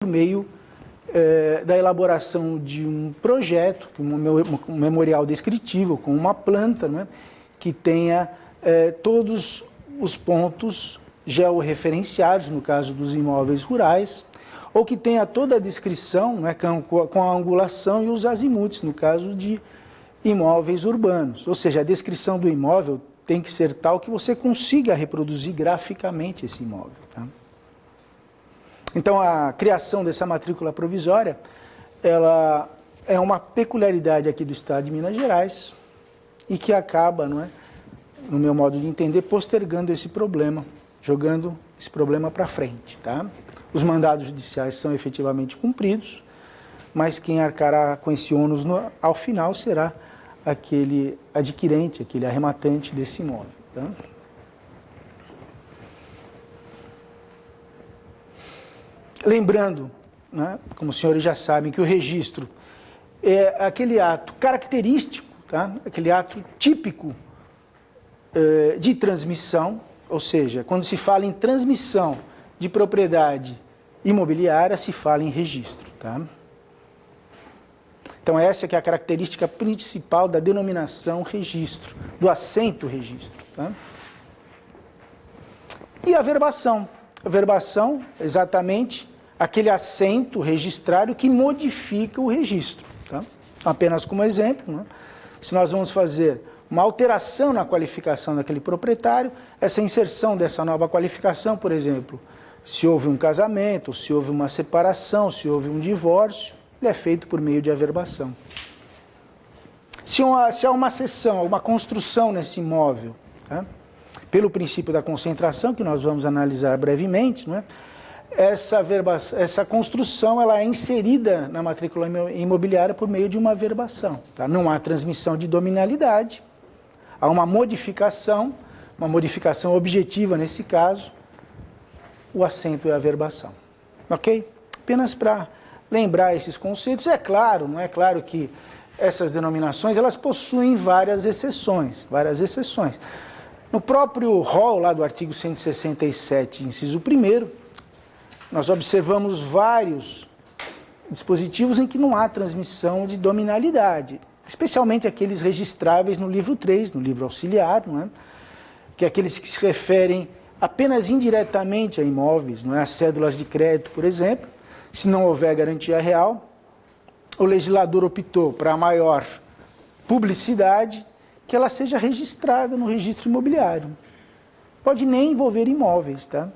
por meio da elaboração de um projeto, um memorial descritivo, com uma planta, né, que tenha todos os pontos georreferenciados, no caso dos imóveis rurais, ou que tenha toda a descrição, né, com a angulação e os azimutes, no caso de imóveis urbanos. Ou seja, a descrição do imóvel tem que ser tal que você consiga reproduzir graficamente esse imóvel. Tá? Então, a criação dessa matrícula provisória, ela é uma peculiaridade aqui do Estado de Minas Gerais e que acaba, não é, no meu modo de entender, postergando esse problema, jogando esse problema para frente. Tá? Os mandados judiciais são efetivamente cumpridos, mas quem arcará com esse ônus ao final será aquele adquirente, aquele arrematante desse imóvel. Tá? Lembrando, né, como os senhores já sabem, que o registro é aquele ato característico, tá? Aquele ato típico de transmissão, ou seja, quando se fala em transmissão de propriedade imobiliária, se fala em registro. Tá? Então essa que é a característica principal da denominação registro, do assento registro. Tá? E a verbação. A verbação, exatamente, aquele assento registrário que modifica o registro. Tá? Apenas como exemplo, né? Se nós vamos fazer uma alteração na qualificação daquele proprietário, essa inserção dessa nova qualificação, por exemplo, se houve um casamento, se houve uma separação, se houve um divórcio, ele é feito por meio de averbação. Se há uma cessão, uma construção nesse imóvel, tá? Pelo princípio da concentração, que nós vamos analisar brevemente, não é? Essa construção ela é inserida na matrícula imobiliária por meio de uma averbação. Tá? Não há transmissão de dominalidade, há uma modificação objetiva nesse caso, o assento é a averbação. Ok? Apenas para lembrar esses conceitos. É claro, não é claro que essas denominações elas possuem várias exceções. No próprio rol lá do artigo 167, inciso 1º, nós observamos vários dispositivos em que não há transmissão de dominalidade, especialmente aqueles registráveis no livro 3, no livro auxiliar, não é? Que é aqueles que se referem apenas indiretamente a imóveis, não é? As cédulas de crédito, por exemplo, se não houver garantia real, o legislador optou para a maior publicidade, que ela seja registrada no registro imobiliário. Pode nem envolver imóveis, tá?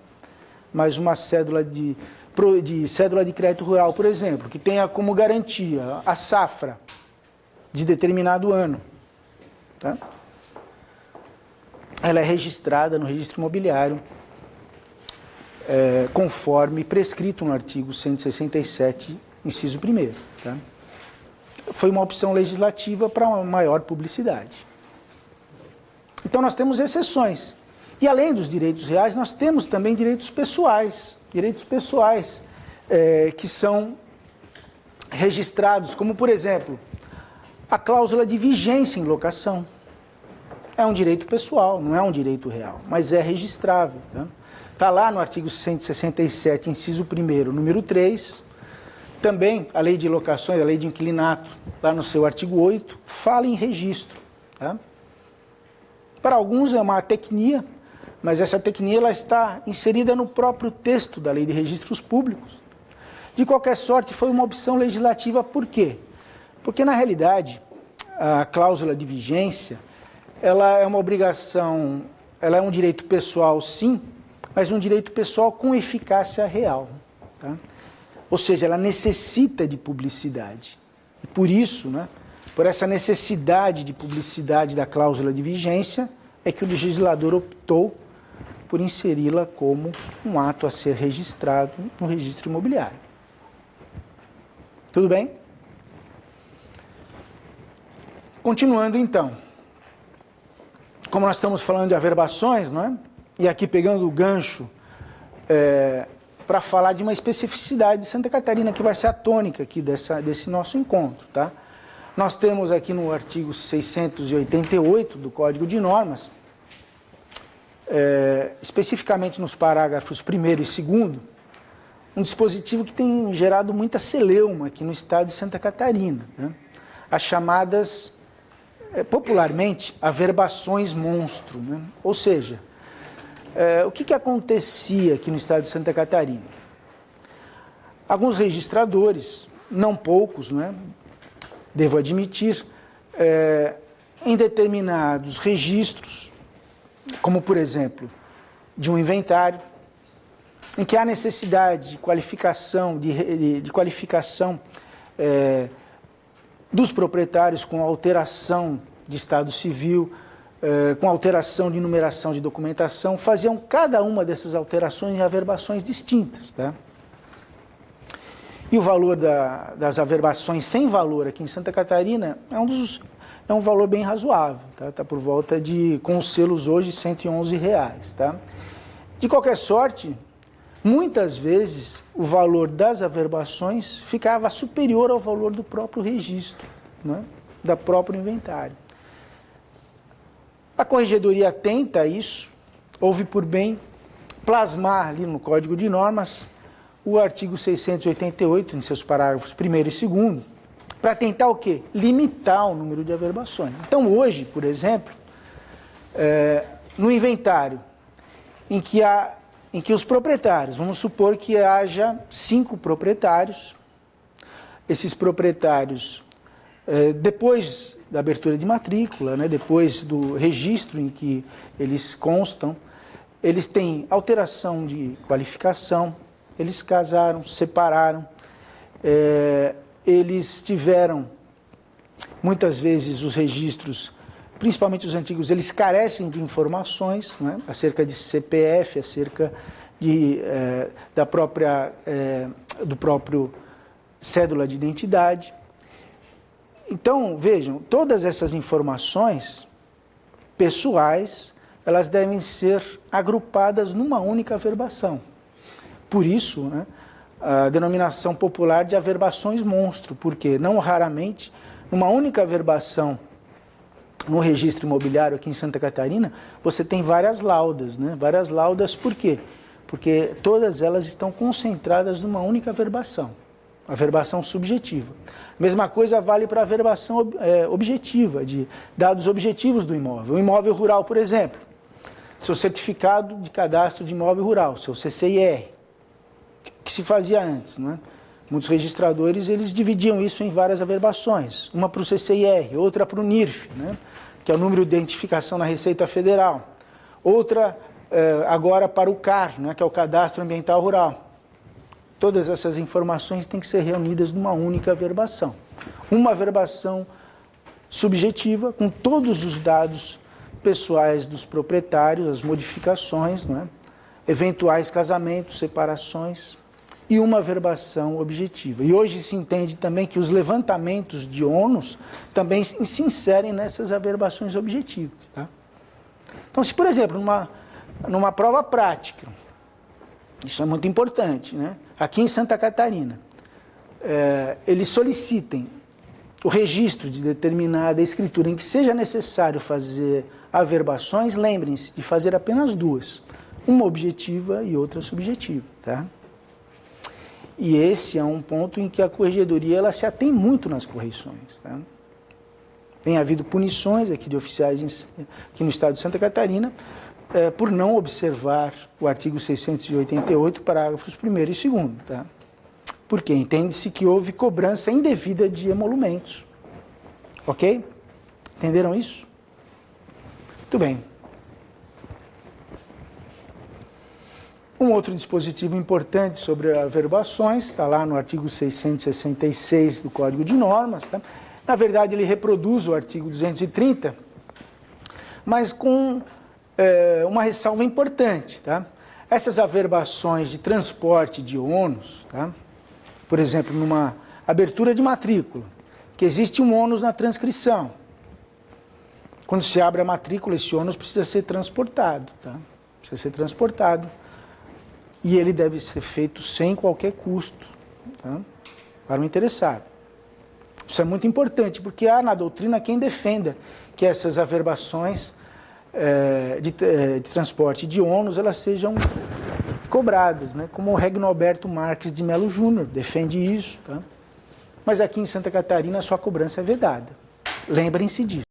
Mas uma cédula de crédito rural, por exemplo, que tenha como garantia a safra de determinado ano, tá? Ela é registrada no registro imobiliário, conforme prescrito no artigo 167, inciso 1º. Tá? Foi uma opção legislativa para uma maior publicidade. Então nós temos exceções. E além dos direitos reais, nós temos também direitos pessoais. Direitos pessoais que são registrados, como por exemplo, a cláusula de vigência em locação. É um direito pessoal, não é um direito real, mas é registrável. Está lá no artigo 167, inciso 1º, número 3. Também a lei de locações, a lei de inquilinato, lá no seu artigo 8, fala em registro. Tá? Para alguns é uma tecnia, mas essa tecnia ela está inserida no próprio texto da Lei de Registros Públicos. De qualquer sorte, foi uma opção legislativa, por quê? Porque, na realidade, a cláusula de vigência, ela é uma obrigação, ela é um direito pessoal, sim, mas um direito pessoal com eficácia real. Tá? Ou seja, ela necessita de publicidade. E por isso, né, por essa necessidade de publicidade da cláusula de vigência, é que o legislador optou por inseri-la como um ato a ser registrado no registro imobiliário. Tudo bem? Continuando então. Como nós estamos falando de averbações, não é? E aqui pegando o gancho para falar de uma especificidade de Santa Catarina, que vai ser a tônica aqui desse nosso encontro. Tá? Nós temos aqui no artigo 688 do Código de Normas, especificamente nos parágrafos 1º e 2º, um dispositivo que tem gerado muita celeuma aqui no estado de Santa Catarina, né? As chamadas, popularmente, averbações monstro, né? Ou seja, o que acontecia aqui no estado de Santa Catarina? Alguns registradores, não poucos, né? Devo admitir, em determinados registros, como por exemplo, de um inventário, em que há necessidade de qualificação, de qualificação dos proprietários com alteração de estado civil, com alteração de numeração de documentação, faziam cada uma dessas alterações em averbações distintas, tá? E o valor das averbações sem valor aqui em Santa Catarina é um valor bem razoável, tá? Está por volta de, com os selos hoje, R$ 111, tá? De qualquer sorte, muitas vezes o valor das averbações ficava superior ao valor do próprio registro, né? Da próprio inventário. A corregedoria atenta a isso, houve por bem plasmar ali no Código de Normas o artigo 688, em seus parágrafos 1º e 2º, para tentar o quê? Limitar o número de averbações. Então hoje, por exemplo, no inventário, em que os proprietários, vamos supor que haja 5 proprietários, esses proprietários, depois da abertura de matrícula, né, depois do registro em que eles constam, eles têm alteração de qualificação, eles casaram, separaram, eles tiveram, muitas vezes os registros, principalmente os antigos, eles carecem de informações, né, acerca de CPF, acerca do próprio cédula de identidade. Então, vejam, todas essas informações pessoais, elas devem ser agrupadas numa única averbação. Por isso, né, a denominação popular de averbações monstro, porque não raramente, numa única averbação no registro imobiliário aqui em Santa Catarina, você tem várias laudas, né? Várias laudas, por quê? Porque todas elas estão concentradas numa única averbação, averbação subjetiva. Mesma coisa vale para a averbação objetiva, de dados objetivos do imóvel. O imóvel rural, por exemplo, seu certificado de cadastro de imóvel rural, seu CCIR, que se fazia antes, né? Muitos registradores, eles dividiam isso em várias averbações, uma para o CCIR, outra para o NIRF, né? Que é o número de identificação na Receita Federal, outra agora para o CAR, né? Que é o Cadastro Ambiental Rural. Todas essas informações têm que ser reunidas numa única averbação. Uma averbação subjetiva, com todos os dados pessoais dos proprietários, as modificações, né? Eventuais casamentos, separações, e uma averbação objetiva. E hoje se entende também que os levantamentos de ônus também se inserem nessas averbações objetivas, tá? Então, se, por exemplo, numa prova prática, isso é muito importante, né? Aqui em Santa Catarina, eles solicitem o registro de determinada escritura em que seja necessário fazer averbações, lembrem-se de fazer apenas 2, uma objetiva e outra subjetiva, tá? E esse é um ponto em que a corregedoria ela se atém muito nas correções, tá? Tem havido punições aqui de oficiais aqui no estado de Santa Catarina por não observar o artigo 688, parágrafos 1º e 2º, tá? Porque entende-se que houve cobrança indevida de emolumentos. Ok? Entenderam isso? Muito bem. Um outro dispositivo importante sobre averbações, está lá no artigo 666 do Código de Normas, tá? Na verdade, ele reproduz o artigo 230, mas com uma ressalva importante, tá? Essas averbações de transporte de ônus, tá? Por exemplo, numa abertura de matrícula, que existe um ônus na transcrição. Quando se abre a matrícula, esse ônus precisa ser transportado, tá? Precisa ser transportado. E ele deve ser feito sem qualquer custo, tá? Para o interessado. Isso é muito importante, porque há na doutrina quem defenda que essas averbações de transporte de ônus, elas sejam cobradas, né? Como o Regnoberto Marques de Melo Júnior defende isso, tá? Mas aqui em Santa Catarina a sua cobrança é vedada. Lembrem-se disso.